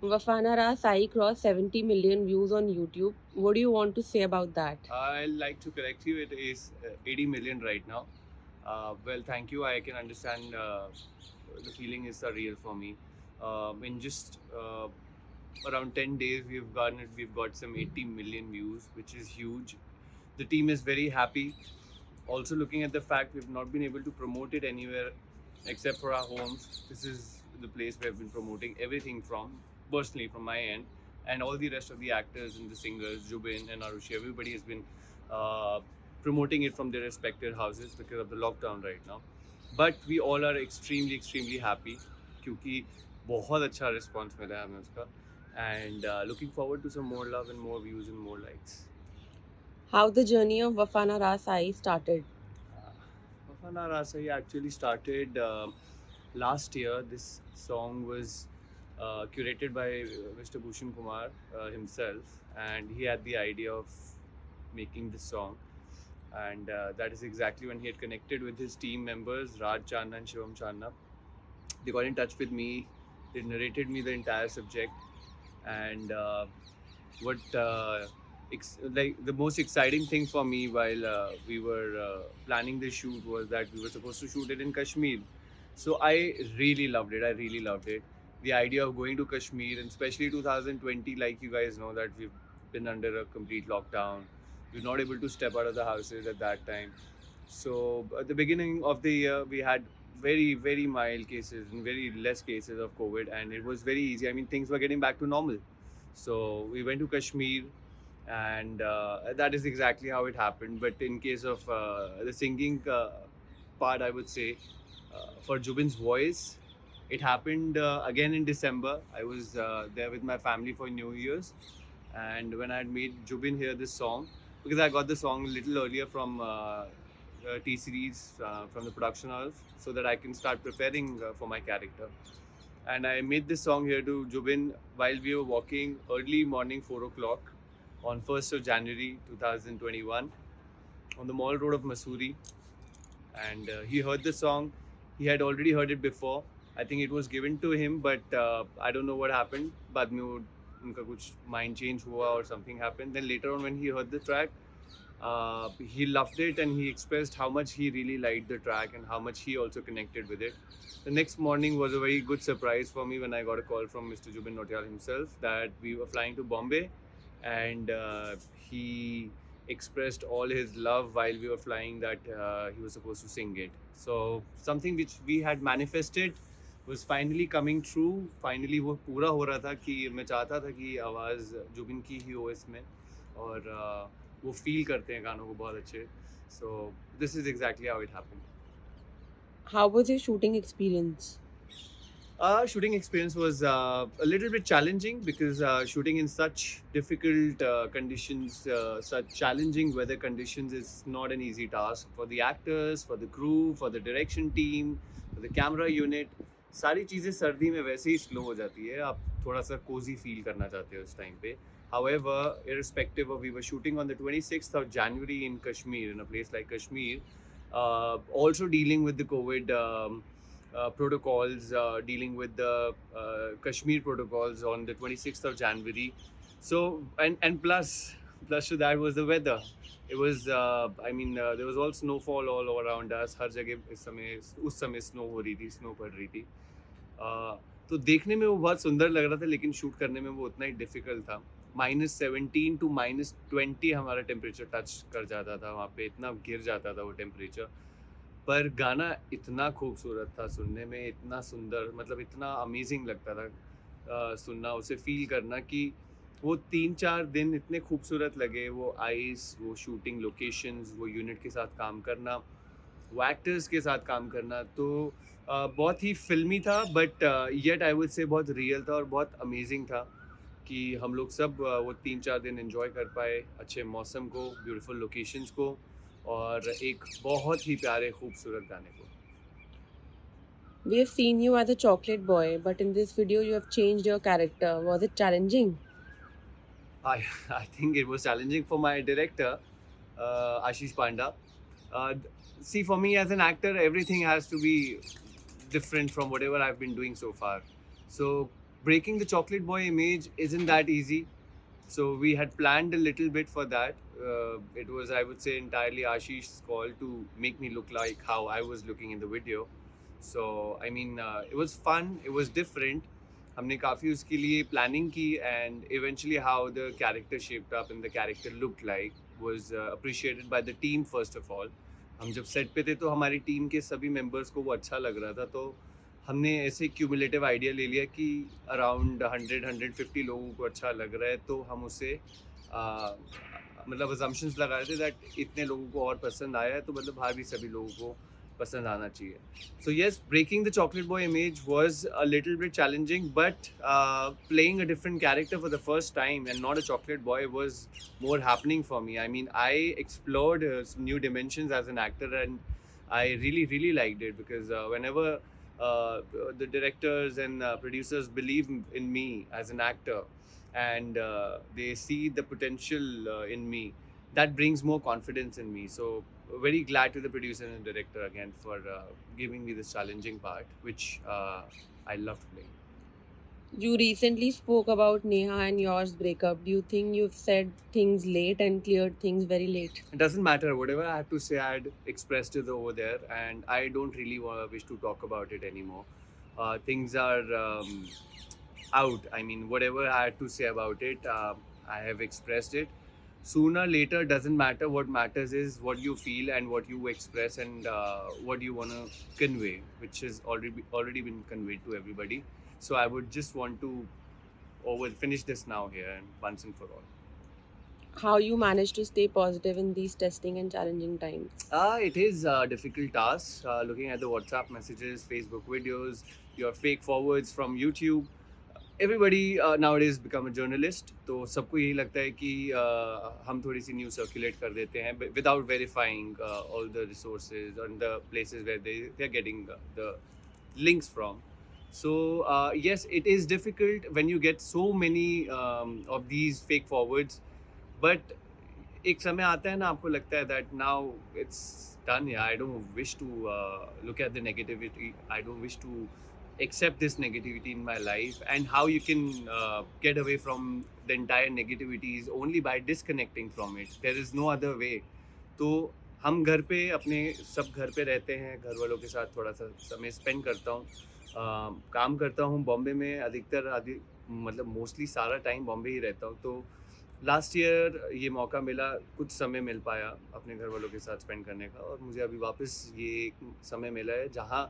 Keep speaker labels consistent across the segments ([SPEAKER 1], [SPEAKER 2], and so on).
[SPEAKER 1] Vafanara Sai crossed 70 million views on YouTube. What do you want to say about that?
[SPEAKER 2] I'd like to correct you. It is 80 million right now. Well, thank you. I can understand the feeling is surreal for me. In just around 10 days, we've got some 80 million views, which is huge. The team is very happy. Also, looking at the fact we've not been able to promote it anywhere except for our homes. This is the place we have been promoting everything from, personally from my end, and all the rest of the actors and the singers, Jubin and Arushi, everybody has been uh, promoting it from their respective houses because of the lockdown right now. But we all are extremely happy क्योंकि बहुत अच्छा response मिला है हमें उसका, and looking forward to some more love and more views and more likes.
[SPEAKER 1] How the journey of Vafanara Sai started?
[SPEAKER 2] Mafana Rasai actually started last year. This song was curated by Mr. Bhushan Kumar himself, and he had the idea of making this song. And that is exactly when he had connected with his team members, Raj Channa and Shivam Channa. They got in touch with me, they narrated me the entire subject, and what like the most exciting thing for me while we were planning the shoot was that we were supposed to shoot it in Kashmir. So I really loved it. The idea of going to Kashmir, and especially 2020, like you guys know that we've been under a complete lockdown. We were not able to step out of the houses at that time. So at the beginning of the year, we had very mild cases and very less cases of COVID, and it was very easy. I mean, things were getting back to normal. So we went to Kashmir, and that is exactly how it happened. But in case of the singing part, I would say for Jubin's voice, it happened again in December. I was there with my family for New Year's, and when I had made Jubin hear this song, because I got the song a little earlier from T Series from the production house, so that I can start preparing for my character. And I made this song here to Jubin while we were walking early morning 4 o'clock on 1st of January 2021 on the Mall Road of Mussoorie. And he heard the song. He had already heard it before. I think it was given to him, but I don't know what happened. बाद में वो उनका कुछ mind change हुआ or something happened. Then later on when he heard the track, he loved it and he expressed how much he really liked the track and how much he also connected with it. The next morning was a very good surprise for me when I got a call from Mr. Jubin Nautiyal himself that we were flying to Bombay, and he expressed all his love while we were flying that he was supposed to sing it. So something which we had manifested was finally coming true. Finally वो पूरा हो रहा था कि मैं चाहता था कि आवाज़ जुबिन की ही हो इसमें, और वो फील करते हैं गानों को बहुत अच्छे. So this is exactly how it happened.
[SPEAKER 1] How was your shooting experience?
[SPEAKER 2] Shooting experience was a little bit challenging because shooting in such difficult conditions, such challenging weather conditions, is not an easy task for the actors, for the crew, for the direction team, for the camera unit. सारी चीज़ें सर्दी में वैसे ही slow हो जाती है. आप थोड़ा सा कोजी फील करना चाहते हो उस टाइम पे. However, irrespective of, we were shooting on the 26th of January in Kashmir, in a place like Kashmir, also dealing with the COVID protocols, dealing with the Kashmir protocols on the 26th of January. So, and plus to that was the weather. It was, I mean, there was all snowfall all around us. हर जगह उस समय snow हो रही थी, snow पड़ रही थी. तो देखने में वो बहुत सुंदर लग रहा था, लेकिन शूट करने में वो उतना ही डिफिकल्ट था. -17 to -20 हमारा टेम्परेचर टच कर जाता था वहाँ पे, इतना गिर जाता था वो टेम्परेचर. पर गाना इतना खूबसूरत था सुनने में, इतना सुंदर, मतलब इतना अमेजिंग लगता था सुनना, उसे फील करना कि वो 3-4 दिन इतने खूबसूरत लगे. वो आइस, वो शूटिंग लोकेशंस, वो यूनिट के साथ काम करना, वो एक्टर्स के साथ काम करना, तो बहुत ही फिल्मी था, but yet I would say बहुत रियल था और बहुत अमेजिंग था कि हम लोग सब वो 3-4 दिन एंजॉय कर पाए अच्छे मौसम को, ब्यूटीफुल लोकेशंस को, और एक बहुत ही प्यारे खूबसूरत गाने को.
[SPEAKER 1] We have seen you as a chocolate boy, but in this video you have changed your character. Was it challenging?
[SPEAKER 2] I, I think it was challenging for my director, Ashish Panda. Uh, See, for me as an actor, everything has to be different from whatever I've been doing so far. So breaking the chocolate boy image isn't that easy. So we had planned a little bit for that. It was, I would say, entirely Ashish's call to make me look like how I was looking in the video. So I mean, it was fun, it was different. हमने काफ़ी उसके लिए planning की, and eventually how the character shaped up and the character looked like was appreciated by the team first of all. हम जब set पे थे तो हमारी team के सभी members को वो अच्छा लग रहा था, तो हमने ऐसे क्यूमुलेटिव आइडिया ले लिया कि अराउंड 100-150 लोगों को अच्छा लग रहा है, तो हम उसे मतलब अजम्पशंस लगा रहे थे दैट इतने लोगों को और पसंद आया है, तो मतलब बाहर भी सभी लोगों को पसंद आना चाहिए. So yes, breaking the chocolate boy image was a little bit challenging, but playing a different character for the first time and not a chocolate boy was more happening for me. I mean, I explored some new dimensions as an actor, and I really liked it, because whenever the directors and producers believe in me as an actor, and they see the potential in me, that brings more confidence in me. So very glad to the producer and director again for giving me this challenging part, which I loved playing.
[SPEAKER 1] You recently spoke about Neha and yours breakup. Do you think you've said things late and cleared things very late?
[SPEAKER 2] It doesn't matter. Whatever I had to say, I had expressed it over there, and I don't really wish to talk about it anymore. Things are out. I mean, whatever I had to say about it, I have expressed it. Sooner, later, doesn't matter. What matters is what you feel and what you express, and what you want to convey, which has already been conveyed to everybody. So I would just want to finish this now here and once and for all.
[SPEAKER 1] How you manage to stay positive in these testing and challenging times?
[SPEAKER 2] It is a difficult task. Looking at the WhatsApp messages, Facebook videos, your fake forwards from YouTube. Everybody nowadays become a journalist. तो सबको यही लगता है कि हम थोड़ी सी news circulate कर देते हैं without verifying all the resources and the places where they are getting the links from. So yes, it is difficult when you get so many of these fake forwards, but एक समय आता है ना, आपको लगता है that now it's done. Yeah, I don't wish to look at the negativity. I don't wish to accept this negativity in my life, and how you can get away from the entire negativity is only by disconnecting from it. There is no other way. तो हम घर पे अपने सब घर पे रहते हैं, घर वालों के साथ थोड़ा सा समय स्पेंड करता हूँ, काम करता हूँ बॉम्बे में, अधिकतर मतलब मोस्टली सारा टाइम बॉम्बे ही रहता हूँ. तो लास्ट ईयर ये मौका मिला, कुछ समय मिल पाया अपने घर वालों के साथ स्पेंड करने का, और मुझे अभी वापस ये एक समय मिला है जहाँ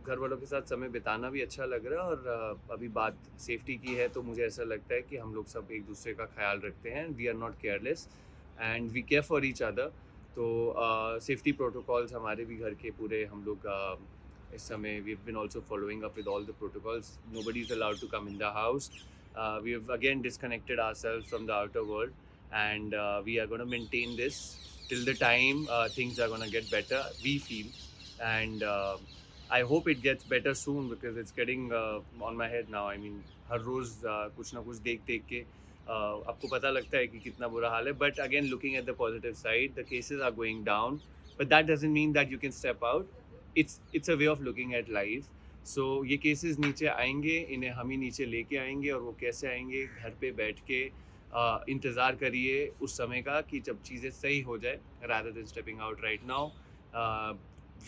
[SPEAKER 2] घर वालों के साथ समय बिताना भी अच्छा लग रहा है. और अभी बात सेफ्टी की है, तो मुझे ऐसा लगता है कि हम लोग सब एक दूसरे का ख्याल रखते हैं. We are not careless and we care for each other. तो सेफ्टी प्रोटोकॉल्स हमारे भी घर के पूरे हम लोग इस समय we have been also following up with all the protocols. Nobody is allowed to come in the house. We have again disconnected ourselves from the outer world, and we are going to maintain this till the time things are going to get better, we feel. And I hope it gets better soon, because it's getting on my head now. I mean, हर रोज़ कुछ ना कुछ देख के आपको पता लगता है कि कितना बुरा हाल है. But again, looking at the positive side, the cases are going down, but that doesn't mean that you can step out. It's a way of looking at life. So ये केसेस नीचे आएंगे, इन्हें हम ही नीचे लेके आएंगे. और वो कैसे आएंगे? घर पे बैठ के इंतज़ार करिए उस समय का कि जब चीज़ें सही हो जाए, rather than stepping out right now,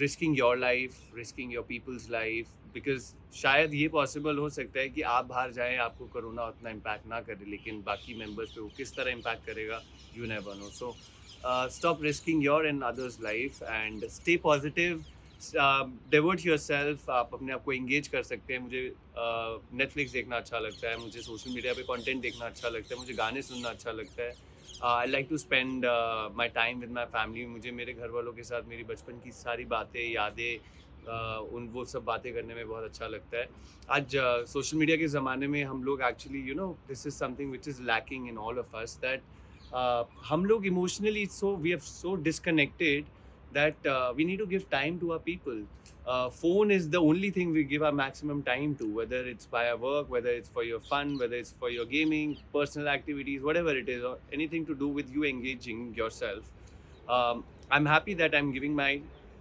[SPEAKER 2] risking your life, risking your people's life, because शायद ये पॉसिबल हो सकता है कि आप बाहर जाएं, आपको कोरोना उतना इम्पैक्ट ना करे, लेकिन बाकी मेंबर्स पे वो किस तरह इम्पैक्ट करेगा, you never know. So stop risking your and others' life and stay positive. Devote yourself. आप अपने आप को engage कर सकते हैं. मुझे Netflix देखना अच्छा लगता है, मुझे सोशल मीडिया पे कंटेंट देखना अच्छा लगता है, मुझे गाने सुनना अच्छा लगता है. I like to spend my time with my family. मुझे मेरे घर वालों के साथ मेरी बचपन की सारी बातें, यादें, वो सब बातें करने में बहुत अच्छा लगता है. आज सोशल मीडिया के ज़माने में हम लोग actually this is something which is lacking in all of us, that हम लोग emotionally we have so disconnected that we need to give time to our people. Phone is the only thing we give our maximum time to, whether it's via work, whether it's for your fun, whether it's for your gaming, personal activities, whatever it is, or anything to do with you engaging yourself. I'm happy that I'm giving my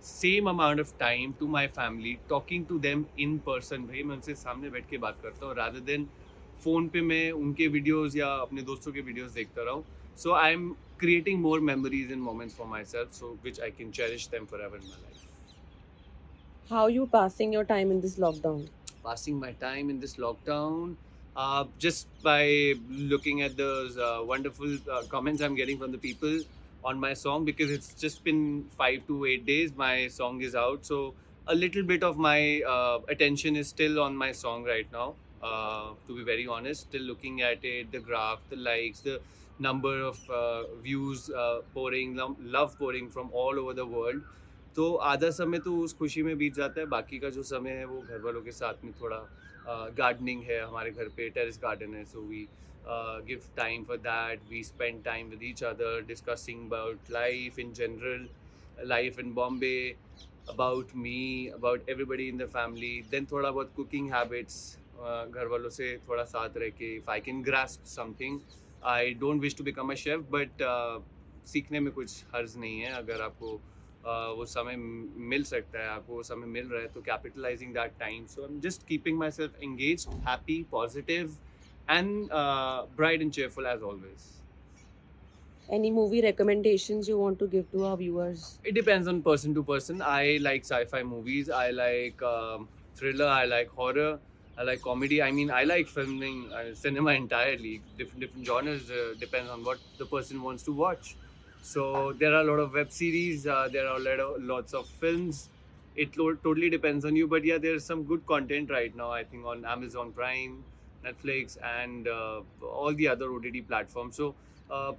[SPEAKER 2] same amount of time to my family, talking to them in person. भाई मैं उनसे सामने बैठ के बात करता हूँ rather than phone पे मैं उनके वीडियोस या अपने दोस्तों के वीडियोस देखता रहूँ. So I'm creating more memories and moments for myself, so which I can cherish them forever in my life.
[SPEAKER 1] How you passing your time in this lockdown?
[SPEAKER 2] Passing my time in this lockdown, just by looking at those wonderful comments I'm getting from the people on my song, because it's just been 5 to 8 days my song is out. So a little bit of my attention is still on my song right now. To be very honest, still looking at it, the graph, the likes, the number of views pouring, love pouring from all over the world. तो आधा समय तो उस खुशी में बीत जाता है, बाकी का जो समय है वो घर वालों के साथ में थोड़ा गार्डनिंग है, हमारे घर पे टेरेस गार्डन है, so we give time for that, we spend time with each other discussing about life in general, life in Bombay, about me, about everybody in the family. Then थोड़ा बहुत कुकिंग हैबिट्स, घर वालों से थोड़ा साथ रह के, if I can grasp something. I don't wish to become a chef, but सीखने में कुछ हर्ज नहीं है. अगर आपको वो समय मिल सकता है, आपको वो समय मिल रहा है, तो capitalising that time. So I am just keeping my self engaged, happy, positive and bright and cheerful as always.
[SPEAKER 1] Any movie recommendations you want to give to our viewers?
[SPEAKER 2] It depends on person to person. I like sci-fi movies, I like thriller, I like horror, I like comedy. I mean, I like filming, cinema entirely. Different genres, depends on what the person wants to watch. So there are a lot of web series, there are lots of films. It totally depends on you. But yeah, there's some good content right now, I think, on Amazon Prime, Netflix, and all the other OTT platforms. So uh,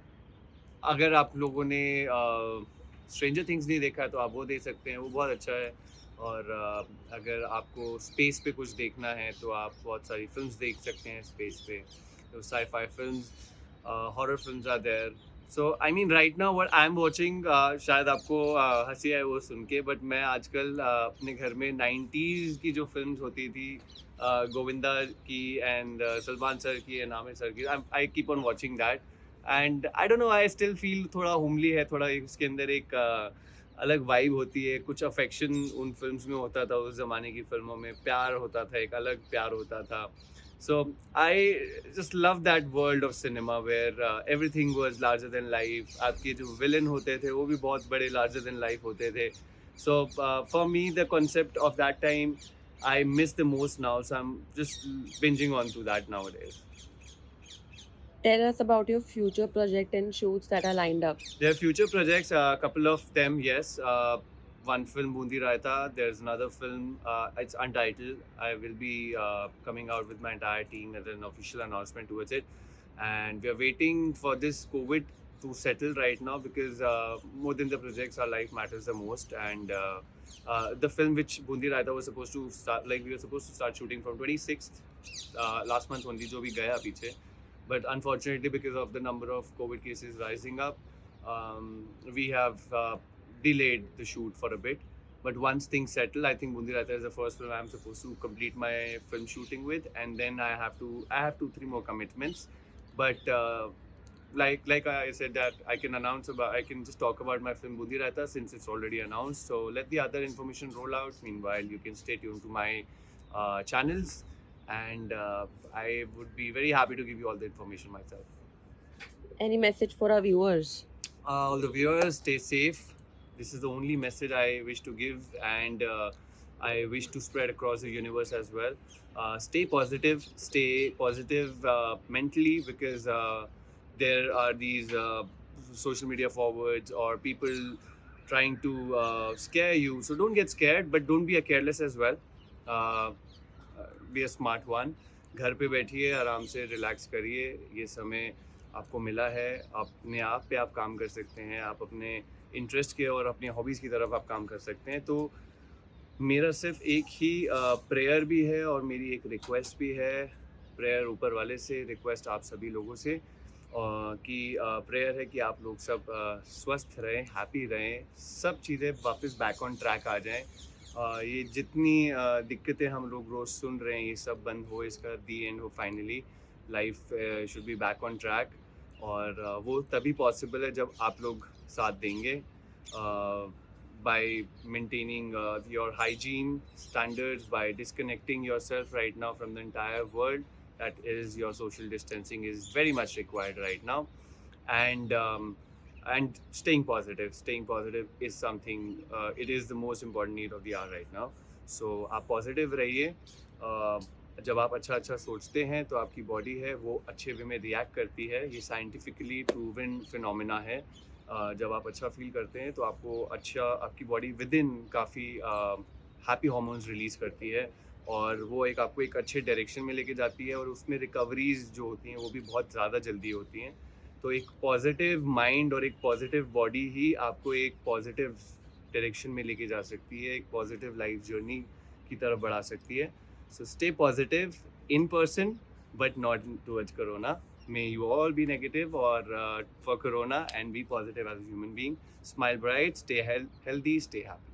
[SPEAKER 2] अगर आप लोगों ने stranger things नहीं देखा है तो आप वो देख सकते हैं, वो बहुत अच्छा है. और अगर आपको स्पेस पे कुछ देखना है तो आप बहुत सारी फिल्म्स देख सकते हैं स्पेस पे. तो sci fi films, horror films are there. So I mean right now what I am watching, शायद आपको हंसी आए वो सुन के, बट मैं आजकल अपने घर में 90s की जो फिल्म्स होती थी, गोविंदा की एंड सलमान सर की एंड आमिर सर की, I keep on watching that. And I don't know, I still feel थोड़ा होमली है, थोड़ा उसके अंदर एक अलग वाइब होती है, कुछ अफेक्शन उन फिल्म्स में होता था. उस ज़माने की फिल्मों में प्यार होता था, एक अलग प्यार होता था. So I just love that world of cinema where everything was larger than life. आपके जो विलन होते थे वो भी बहुत बड़े लार्जर देन लाइफ होते थे. So for me the concept of that time I miss the most now, so I am just binging on to that nowadays.
[SPEAKER 1] Tell us about your future project and shoots that are lined up.
[SPEAKER 2] There are future projects, a couple of them, yes. One film, Bundi Raita. There's another film, it's untitled. I will be coming out with my entire team as an official announcement towards it. And we are waiting for this COVID to settle right now, because more than the projects, our life matters the most. And the film which Bundi Raita was supposed to start, like we were supposed to start shooting from 26th, last month only, jo bhi gaya piche. But unfortunately, because of the number of COVID cases rising up, we have delayed the shoot for a bit. But once things settle, I think Bundi Raita is the first film I'm supposed to complete my film shooting with, and then I have 2-3 more commitments. But like I said, that I can just talk about my film Bundi Raita since it's already announced. So let the other information roll out. Meanwhile, you can stay tuned to my channels. And I would be very happy to give you all the information myself.
[SPEAKER 1] Any message for our viewers?
[SPEAKER 2] All the viewers, stay safe. This is the only message I wish to give, and I wish to spread across the universe as well. Stay positive mentally, because there are these social media forwards or people trying to scare you. So don't get scared, but don't be a careless as well. Be a smart one. घर पे बैठिए, आराम से relax करिए. ये समय आपको मिला है, अपने आप पे आप काम कर सकते हैं, आप अपने इंटरेस्ट के और अपनी हॉबीज़ की तरफ आप काम कर सकते हैं. तो मेरा सिर्फ एक ही प्रेयर भी है और मेरी एक रिक्वेस्ट भी है. प्रेयर ऊपर वाले से, रिक्वेस्ट आप सभी लोगों से, कि प्रेयर है कि आप लोग सब स्वस्थ रहें, हैप्पी रहें, सब चीज़ें वापस बैक ऑन ट्रैक आ जाएं. ये जितनी दिक्कतें हम लोग रोज़ सुन रहे हैं, ये सब बंद हो, इसका दी एंड हो finally. Life should be back on track, और वो तभी पॉसिबल है जब आप लोग साथ देंगे. by maintaining your hygiene standards, by disconnecting yourself right now from the entire world. That is, your social distancing is very much required right now, and staying positive. Staying positive is something. It is the most important need of the hour right now. So आप positive रहिए. जब आप अच्छा अच्छा सोचते हैं तो आपकी बॉडी है वो अच्छे वे में रिएक्ट करती है. ये साइंटिफिकली प्रूवन फिनोमेना है. जब आप अच्छा फील करते हैं तो आपको अच्छा आपकी बॉडी विद इन काफ़ी हैप्पी हार्मोन्स रिलीज़ करती है, और वो एक आपको एक अच्छे डायरेक्शन में लेके जाती है, और उसमें रिकवरीज जो होती हैं वो भी बहुत ज़्यादा जल्दी होती हैं. तो एक पॉजिटिव माइंड और एक पॉजिटिव बॉडी ही आपको एक पॉजिटिव डायरेक्शन में लेके जा सकती है, एक पॉजिटिव लाइफ जर्नी की तरफ बढ़ा सकती है. So stay positive in person but not towards corona. May you all be negative or for corona and be positive as a human being. Smile bright, stay healthy, stay happy.